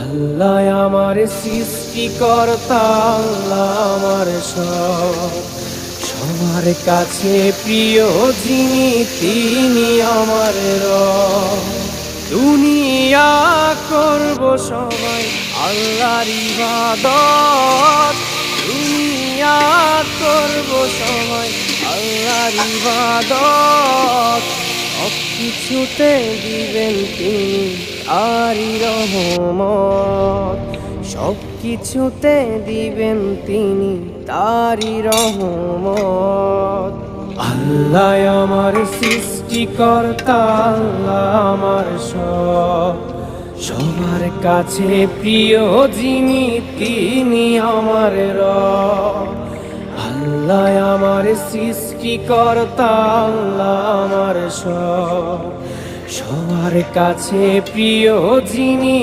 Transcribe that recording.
আল্লাহ আমার সৃষ্টিকর্তা, আল্লাহ আমার সব, সবার কাছে প্রিয় যিনি তিনি আমার রব। দুনিয়া করব সবাই আল্লাহর ইবাদত, দুনিয়া করব সবাই আল্লাহর ইবাদত। সব কিছুতে দিবেন তিনি তারই রহমত, সব কিছুতে দিবেন তিনি তারই রহমত। আল্লাহ আমার সৃষ্টিকর্তা, আল্লাহ আমার সব, সবার কাছে প্রিয় যিনি তিনি আমার রব। আল্লাহ আমার সৃষ্টিকর্তা, আল্লাহ আমার সব, সবার কাছে প্রিয় যিনি